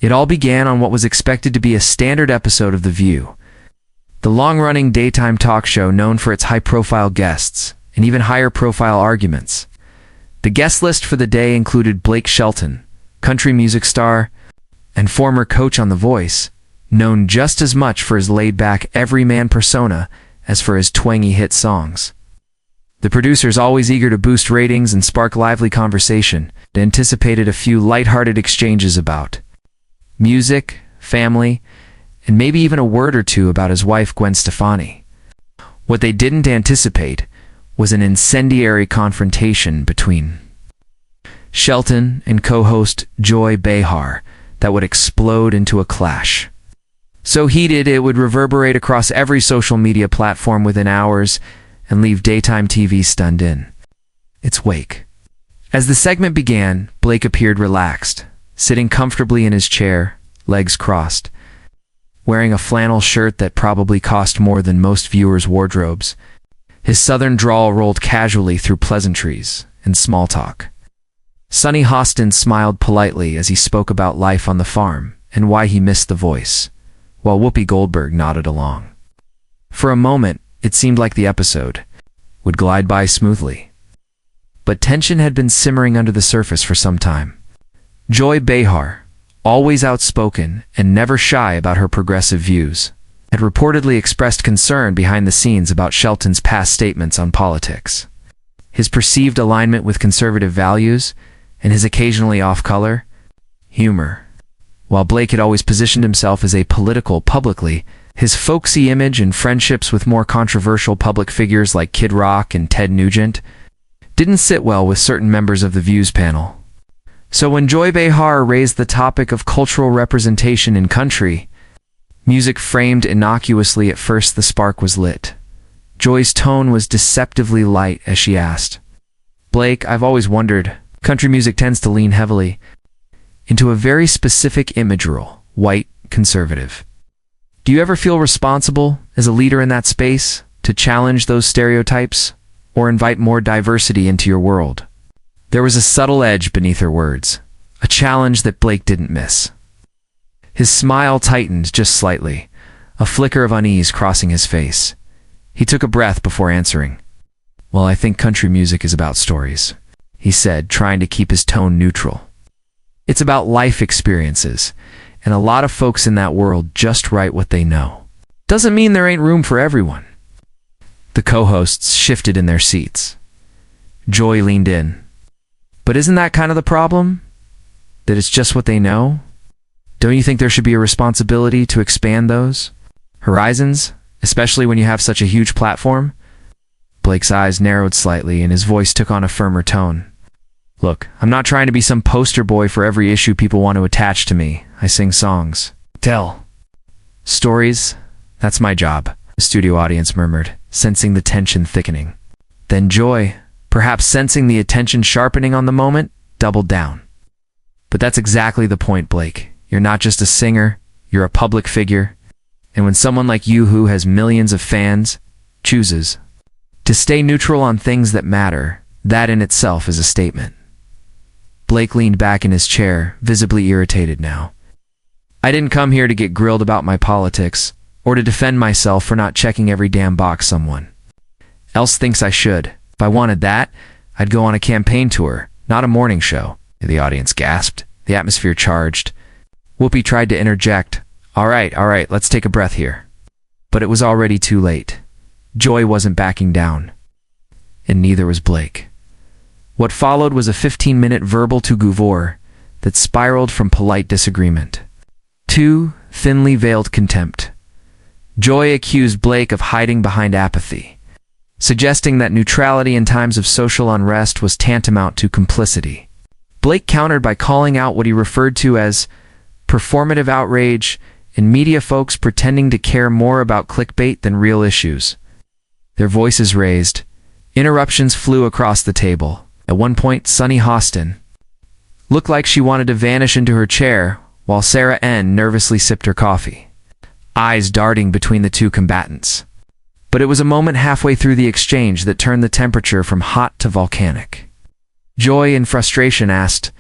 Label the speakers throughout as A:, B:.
A: It all began on what was expected to be a standard episode of The View, the long-running daytime talk show known for its high-profile guests and even higher-profile arguments. The guest list for the day included Blake Shelton, country music star, and former coach on The Voice, known just as much for his laid-back everyman persona as for his twangy hit songs. The producers, always eager to boost ratings and spark lively conversation, anticipated a few light-hearted exchanges about music, family, and maybe even a word or two about his wife Gwen Stefani. What they didn't anticipate was an incendiary confrontation between Shelton and co-host Joy Behar that would explode into a clash. So heated it would reverberate across every social media platform within hours and leave daytime TV stunned in its wake. As the segment began, Blake appeared relaxed, sitting comfortably in his chair, legs crossed, wearing a flannel shirt that probably cost more than most viewers' wardrobes. His southern drawl rolled casually through pleasantries and small talk. Sonny Hostin smiled politely as he spoke about life on the farm and why he missed The Voice, while Whoopi Goldberg nodded along. For a moment, it seemed like the episode would glide by smoothly. But tension had been simmering under the surface for some time. Joy Behar, always outspoken and never shy about her progressive views, had reportedly expressed concern behind the scenes about Shelton's past statements on politics, his perceived alignment with conservative values, and his occasionally off-color humor. While Blake had always positioned himself as apolitical publicly, his folksy image and friendships with more controversial public figures like Kid Rock and Ted Nugent didn't sit well with certain members of the Views panel. So when Joy Behar raised the topic of cultural representation in country music framed innocuously at first, the spark was lit. Joy's tone was deceptively light as she asked, "Blake, I've always wondered, country music tends to lean heavily into a very specific image role, white, conservative. Do you ever feel responsible as a leader in that space to challenge those stereotypes or invite more diversity into your world?" There was a subtle edge beneath her words, a challenge that Blake didn't miss. His smile tightened just slightly, a flicker of unease crossing his face. He took a breath before answering. "Well, I think country music is about stories," he said, trying to keep his tone neutral. "It's about life experiences, and a lot of folks in that world just write what they know. Doesn't mean there ain't room for everyone." The co-hosts shifted in their seats. Joy leaned in. "But isn't that kind of the problem? That it's just what they know? Don't you think there should be a responsibility to expand those horizons, especially when you have such a huge platform?" Blake's eyes narrowed slightly and his voice took on a firmer tone. "Look, I'm not trying to be some poster boy for every issue people want to attach to me. I sing songs. Tell stories. That's my job," the studio audience murmured, sensing the tension thickening. Then Joy, perhaps sensing the attention sharpening on the moment, doubled down. "But that's exactly the point, Blake. You're not just a singer, you're a public figure. And when someone like you, who has millions of fans, chooses to stay neutral on things that matter, that in itself is a statement." Blake leaned back in his chair, visibly irritated now. "I didn't come here to get grilled about my politics, or to defend myself for not checking every damn box someone else thinks I should. If I wanted that, I'd go on a campaign tour, not a morning show." The audience gasped, the atmosphere charged. Whoopi tried to interject, all right, let's take a breath here." But it was already too late. Joy wasn't backing down, and neither was Blake. What followed was a 15-minute verbal tout-gouvour that spiraled from polite disagreement to thinly veiled contempt. Joy accused Blake of hiding behind apathy, suggesting that neutrality in times of social unrest was tantamount to complicity. Blake countered by calling out what he referred to as performative outrage and media folks pretending to care more about clickbait than real issues. Their voices raised. Interruptions flew across the table. At one point, Sonny Hostin looked like she wanted to vanish into her chair, while Sarah N. nervously sipped her coffee, eyes darting between the two combatants. But it was a moment halfway through the exchange that turned the temperature from hot to volcanic. Joy, in frustration, asked,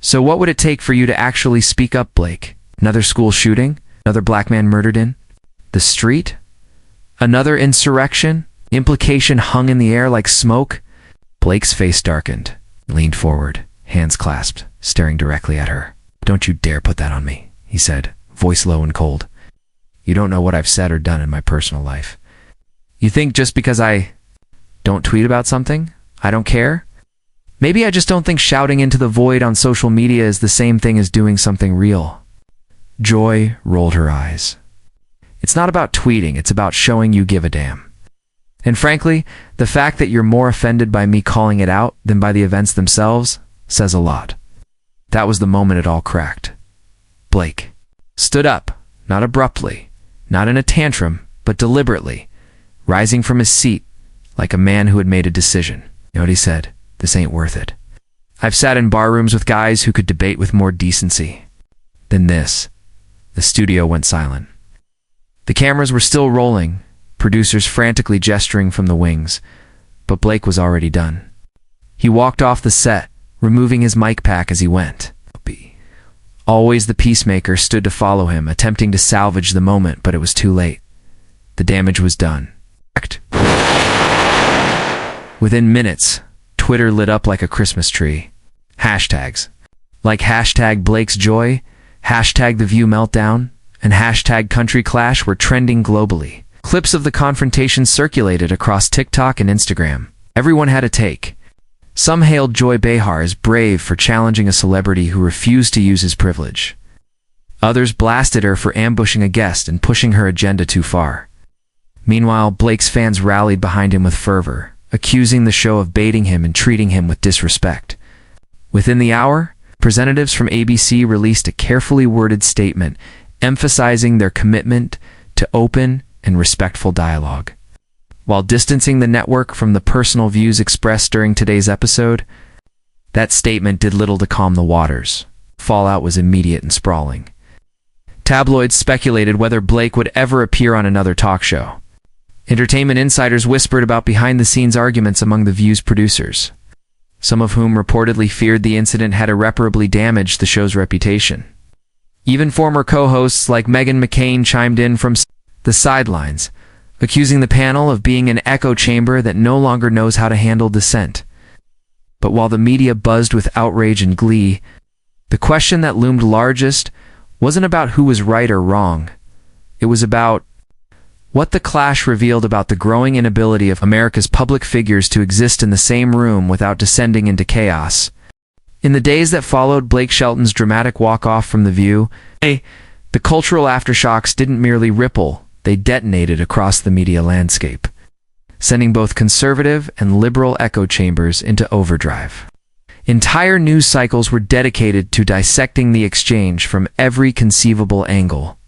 A: "So what would it take for you to actually speak up, Blake? Another school shooting? Another black man murdered in the street? Another insurrection? Implication hung in the air like smoke? Blake's face darkened, leaned forward, hands clasped, staring directly at her. "Don't you dare put that on me," he said, voice low and cold. "You don't know what I've said or done in my personal life. You think just because I don't tweet about something, I don't care? Maybe I just don't think shouting into the void on social media is the same thing as doing something real." Joy rolled her eyes. "It's not about tweeting, it's about showing you give a damn. And frankly, the fact that you're more offended by me calling it out than by the events themselves says a lot." That was the moment it all cracked. Blake stood up, not abruptly, not in a tantrum, but deliberately, rising from his seat like a man who had made a decision. "You know what he said? This ain't worth it. I've sat in bar rooms with guys who could debate with more decency than this." The studio went silent. The cameras were still rolling, producers frantically gesturing from the wings, but Blake was already done. He walked off the set, removing his mic pack as he went. Always the peacemaker stood to follow him, attempting to salvage the moment, but it was too late. The damage was done. Within minutes, Twitter lit up like a Christmas tree. Hashtags like hashtag Blake's Joy, hashtag The View Meltdown, and hashtag Country Clash were trending globally. Clips of the confrontation circulated across TikTok and Instagram. Everyone had a take. Some hailed Joy Behar as brave for challenging a celebrity who refused to use his privilege. Others blasted her for ambushing a guest and pushing her agenda too far. Meanwhile, Blake's fans rallied behind him with fervor, accusing the show of baiting him and treating him with disrespect. Within the hour, representatives from ABC released a carefully worded statement emphasizing their commitment to open and respectful dialogue. While distancing the network from the personal views expressed during today's episode, that statement did little to calm the waters. Fallout was immediate and sprawling. Tabloids speculated whether Blake would ever appear on another talk show. Entertainment insiders whispered about behind-the-scenes arguments among The View's producers, some of whom reportedly feared the incident had irreparably damaged the show's reputation. Even former co-hosts like Meghan McCain chimed in from the sidelines, accusing the panel of being an echo chamber that no longer knows how to handle dissent. But while the media buzzed with outrage and glee, the question that loomed largest wasn't about who was right or wrong. It was about what the clash revealed about the growing inability of America's public figures to exist in the same room without descending into chaos. In the days that followed Blake Shelton's dramatic walk-off from The View, the cultural aftershocks didn't merely ripple, they detonated across the media landscape, sending both conservative and liberal echo chambers into overdrive. Entire news cycles were dedicated to dissecting the exchange from every conceivable angle.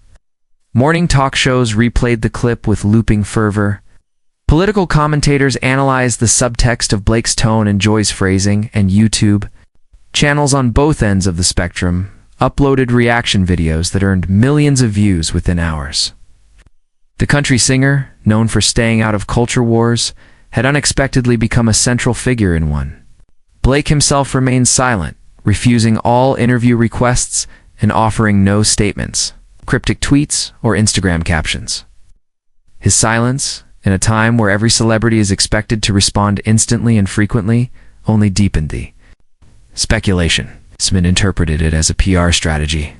A: Morning talk shows replayed the clip with looping fervor. Political commentators analyzed the subtext of Blake's tone and Joy's phrasing, and YouTube channels on both ends of the spectrum uploaded reaction videos that earned millions of views within hours. The country singer, known for staying out of culture wars, had unexpectedly become a central figure in one. Blake himself remained silent, refusing all interview requests and offering no statements, cryptic tweets, or Instagram captions. His silence, in a time where every celebrity is expected to respond instantly and frequently, only deepened the speculation. Some interpreted it as a PR strategy.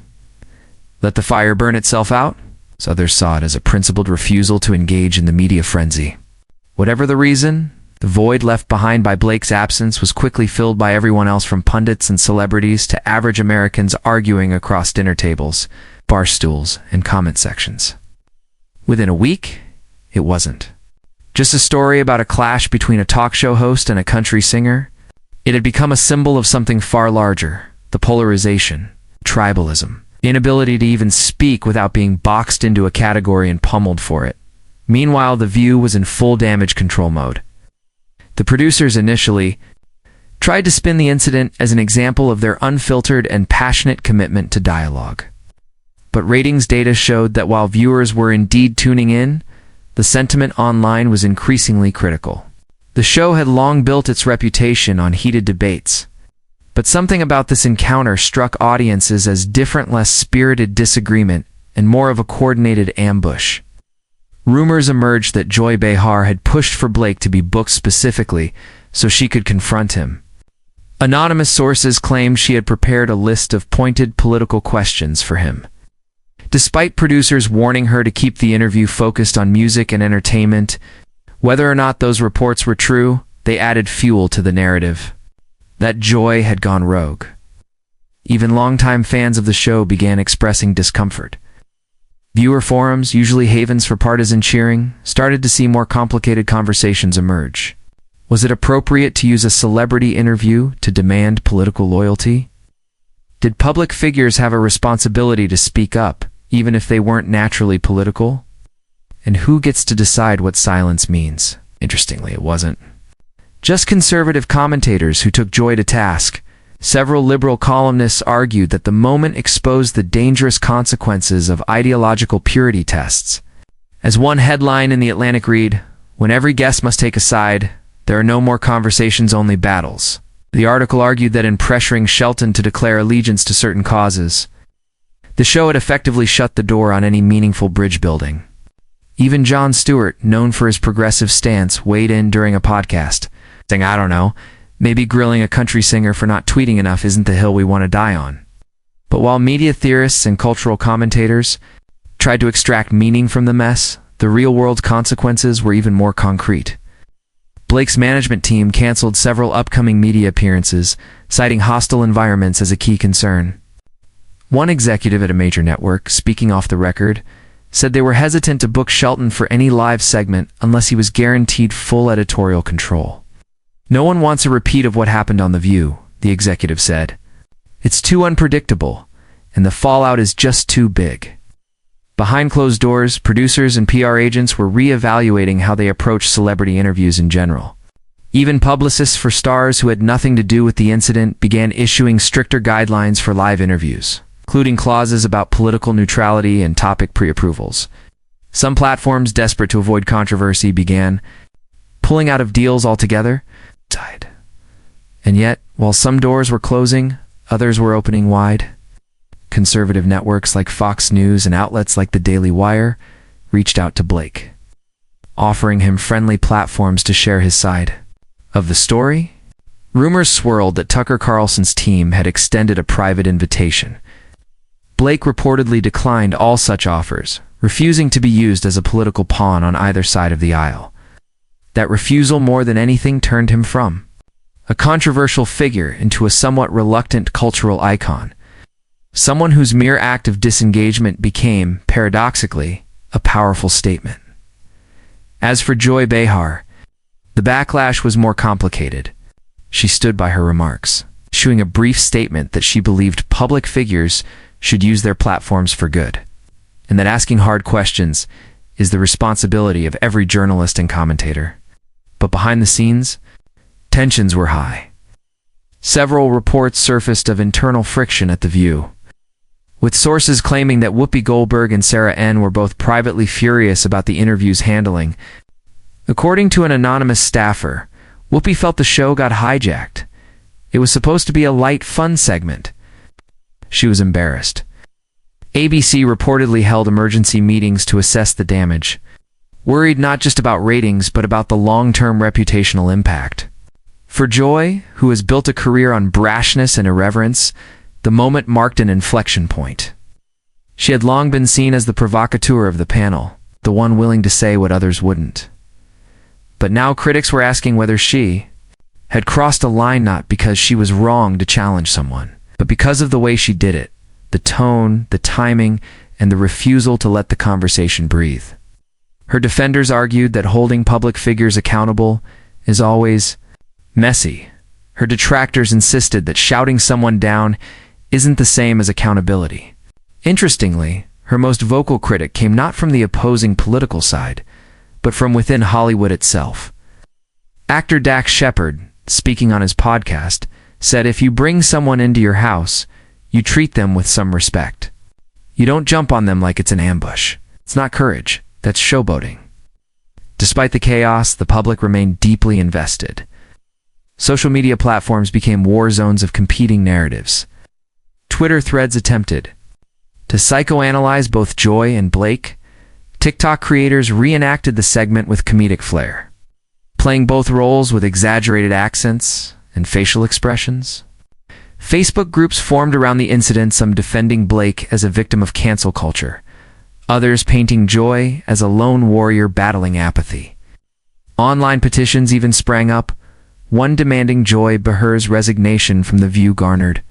A: Let the fire burn itself out? So others saw it as a principled refusal to engage in the media frenzy. Whatever the reason, the void left behind by Blake's absence was quickly filled by everyone else from pundits and celebrities to average Americans arguing across dinner tables, bar stools, and comment sections. Within a week, it wasn't just a story about a clash between a talk show host and a country singer. It had become a symbol of something far larger: the polarization, tribalism, the inability to even speak without being boxed into a category and pummeled for it. Meanwhile, The View was in full damage control mode. The producers initially tried to spin the incident as an example of their unfiltered and passionate commitment to dialogue. But ratings data showed that while viewers were indeed tuning in, the sentiment online was increasingly critical. The show had long built its reputation on heated debates, But something about this encounter struck audiences as different, less spirited disagreement and more of a coordinated ambush. Rumors emerged that Joy Behar had pushed for Blake to be booked specifically so she could confront him. Anonymous sources claimed she had prepared a list of pointed political questions for him. Despite producers warning her to keep the interview focused on music and entertainment, whether or not those reports were true, they added fuel to the narrative that Joy had gone rogue. Even longtime fans of the show began expressing discomfort. Viewer forums, usually havens for partisan cheering, started to see more complicated conversations emerge. Was it appropriate to use a celebrity interview to demand political loyalty? Did public figures have a responsibility to speak up, even if they weren't naturally political? And who gets to decide what silence means? Interestingly, it wasn't just conservative commentators who took Joy to task. Several liberal columnists argued that the moment exposed the dangerous consequences of ideological purity tests. As one headline in The Atlantic read, "When every guest must take a side, there are no more conversations, only battles." The article argued that in pressuring Shelton to declare allegiance to certain causes, the show had effectively shut the door on any meaningful bridge building. Even Jon Stewart, known for his progressive stance, weighed in during a podcast, saying, "I don't know, maybe grilling a country singer for not tweeting enough isn't the hill we want to die on." But while media theorists and cultural commentators tried to extract meaning from the mess, the real-world consequences were even more concrete. Blake's management team canceled several upcoming media appearances, citing hostile environments as a key concern. One executive at a major network, speaking off the record, said they were hesitant to book Shelton for any live segment unless he was guaranteed full editorial control. "No one wants a repeat of what happened on The View," the executive said. "It's too unpredictable, and the fallout is just too big." Behind closed doors, producers and PR agents were re-evaluating how they approach celebrity interviews in general. Even publicists for stars who had nothing to do with the incident began issuing stricter guidelines for live interviews, including clauses about political neutrality and topic pre-approvals. Some platforms, desperate to avoid controversy, began pulling out of deals altogether. And yet, while some doors were closing, others were opening wide. Conservative networks like Fox News and outlets like The Daily Wire reached out to Blake, offering him friendly platforms to share his side of the story. Rumors swirled that Tucker Carlson's team had extended a private invitation. Blake reportedly declined all such offers, refusing to be used as a political pawn on either side of the aisle. That refusal more than anything turned him from a controversial figure into a somewhat reluctant cultural icon, someone whose mere act of disengagement became, paradoxically, a powerful statement. As for Joy Behar, the backlash was more complicated. She stood by her remarks, issuing a brief statement that she believed public figures should use their platforms for good, and that asking hard questions is the responsibility of every journalist and commentator. But behind the scenes, tensions were high. Several reports surfaced of internal friction at The View, with sources claiming that Whoopi Goldberg and Sarah N. were both privately furious about the interview's handling. According to an anonymous staffer, Whoopi felt the show got hijacked. It was supposed to be a light, fun segment. She was embarrassed. ABC reportedly held emergency meetings to assess the damage, worried not just about ratings but about the long-term reputational impact. For Joy, who has built a career on brashness and irreverence, the moment marked an inflection point. She had long been seen as the provocateur of the panel, the one willing to say what others wouldn't. But now critics were asking whether she had crossed a line, not because she was wrong to challenge someone, but because of the way she did it, the tone, the timing, and the refusal to let the conversation breathe. Her defenders argued that holding public figures accountable is always messy. Her detractors insisted that shouting someone down isn't the same as accountability. Interestingly, her most vocal critic came not from the opposing political side, but from within Hollywood itself. Actor Dax Shepard, speaking on his podcast, said if you bring someone into your house, you treat them with some respect. You don't jump on them like it's an ambush. It's not courage, that's showboating. Despite the chaos, the public remained deeply invested. Social media platforms became war zones of competing narratives. Twitter threads attempted to psychoanalyze both Joy and Blake. TikTok creators reenacted the segment with comedic flair, playing both roles with exaggerated accents and facial expressions. Facebook groups formed around the incident, some defending Blake as a victim of cancel culture, others painting Joy as a lone warrior battling apathy. Online petitions even sprang up, one demanding Joy Behar's resignation from The View garnered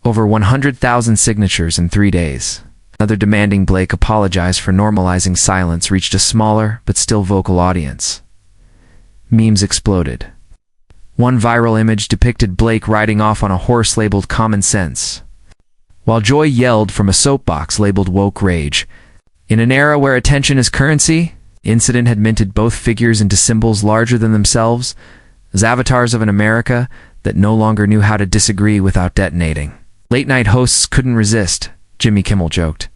A: over 100,000 signatures in 3 days. Another demanding Blake apologize for normalizing silence reached a smaller but still vocal audience. Memes exploded. One viral image depicted Blake riding off on a horse labeled Common Sense, while Joy yelled from a soapbox labeled Woke Rage. In an era where attention is currency, the incident had minted both figures into symbols larger than themselves, as avatars of an America that no longer knew how to disagree without detonating. Late-night hosts couldn't resist, Jimmy Kimmel joked,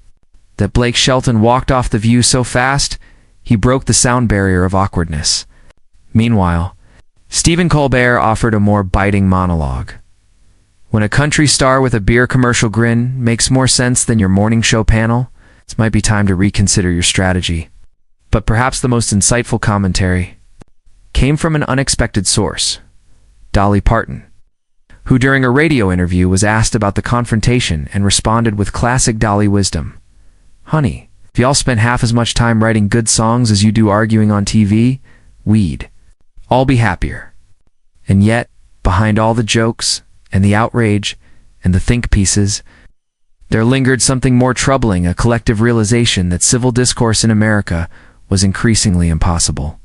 A: that Blake Shelton walked off The View so fast, he broke the sound barrier of awkwardness. Meanwhile, Stephen Colbert offered a more biting monologue. When a country star with a beer commercial grin makes more sense than your morning show panel, it might be time to reconsider your strategy. But perhaps the most insightful commentary came from an unexpected source, Dolly Parton, who during a radio interview was asked about the confrontation and responded with classic Dolly wisdom. "Honey, if y'all spent half as much time writing good songs as you do arguing on TV, we'd all be happier." And yet, behind all the jokes and the outrage and the think pieces, there lingered something more troubling, a collective realization that civil discourse in America was increasingly impossible.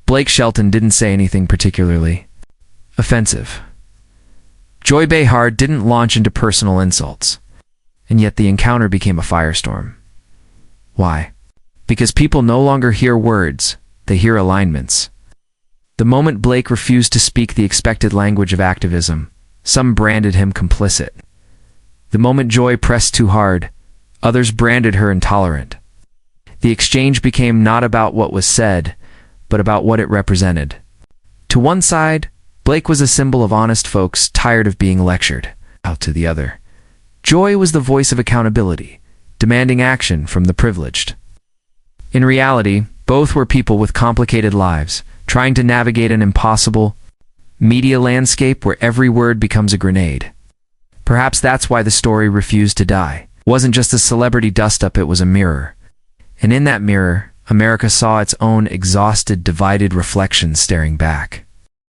A: Blake Shelton didn't say anything particularly offensive. Joy Behar didn't launch into personal insults, and yet the encounter became a firestorm. Why? Because people no longer hear words, they hear alignments. The moment Blake refused to speak the expected language of activism, some branded him complicit. The moment Joy pressed too hard, others branded her intolerant. The exchange became not about what was said, but about what it represented. To one side, Blake was a symbol of honest folks tired of being lectured. Out to the other, Joy was the voice of accountability, demanding action from the privileged. In reality, both were people with complicated lives, trying to navigate an impossible media landscape where every word becomes a grenade. Perhaps that's why the story refused to die. It wasn't just a celebrity dust-up, it was a mirror. And in that mirror, America saw its own exhausted, divided reflection staring back.